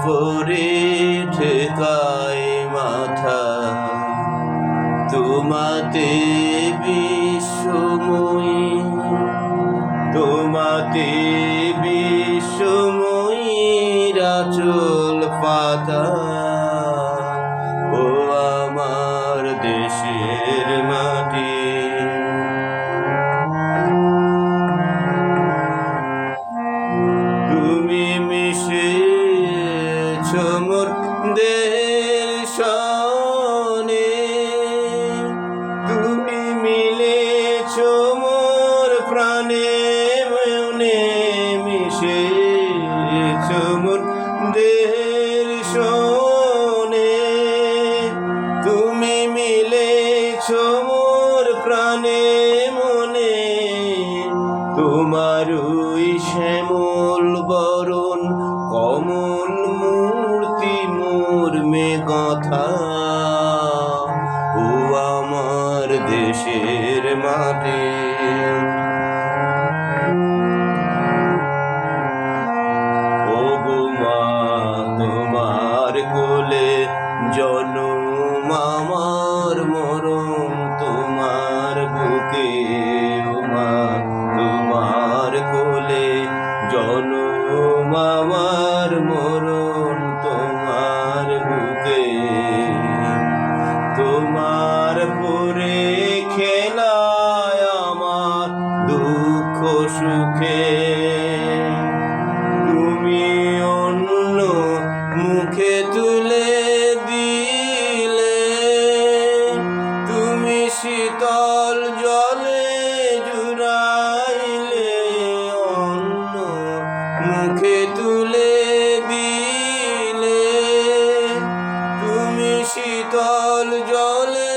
পরে ঠেকায় মাথা, তোমাতে বিশ্বময়ী, তোমাতে বিশ্বময়ীর আঁচল পাতা। ও আমার দেশের মাটি, তুমি মিশেছ মোর দেহের সনে, তুমি মিলেছ মোর প্রাণে মনে, মিশেছ মোর দেহের সনে, তুমি মিলেছ মোর প্রাণে মনে। তোমার ওই শ্যামল বরণ কমল মূর্তি মোর কথা। ও আমার দেশের মাটি, ও গো মা তোমার কোলে জনম আমার মরণ তোমার বুকে। ও মা তোমার কোলে জনম আমার মরণ তোমার বুকে। তোমার পরে খেলায় আমার দুঃখ সুখে, তুমি অন্য মুখে তুলে দিলে, তুমি শীতল জলে জুড়াইলে, অন্য মুখে তুলে দিলে, তুমি শীতল জলে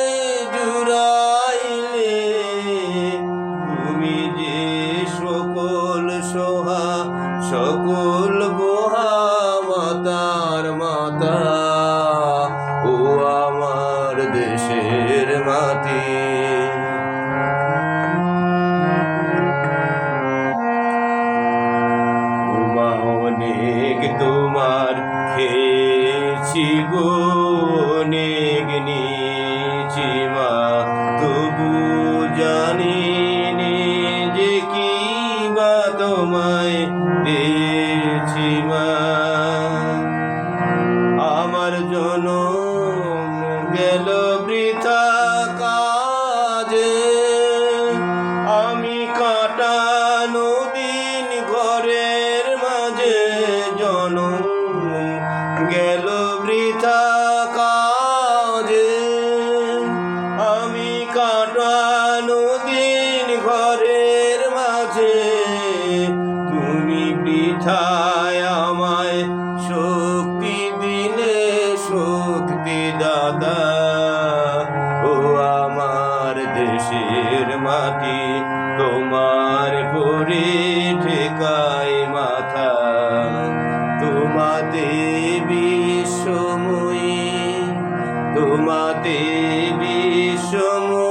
জুড়াইলে। তুমি যে সকল সোহা সকল গোহা মাতার মাতা। ও আমার দেশের মাটি, অনেক তোমার খেয়েছি গো, অনেক নিয়েছি মা, তবু জানিনি যে কি বা তোমায় দিয়েছি মা। আমার জনম গেল বৃথা কাজে, আমি কাটানো দিন ঘরের মাঝে, জনম গেল বৃথা কাজে, আমি কাটানো দিন ঘরের মাঝে। তুমি বৃথায় আমায় শক্তি দিলে শক্তি দাতা। ও আমার দেশের মাটি, তোমার পরে ঠেকায় মাথা, তোমাতে বিশ্বময়ী, তোমাতে বিশ্বময়ীর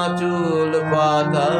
আঁচল পাতা।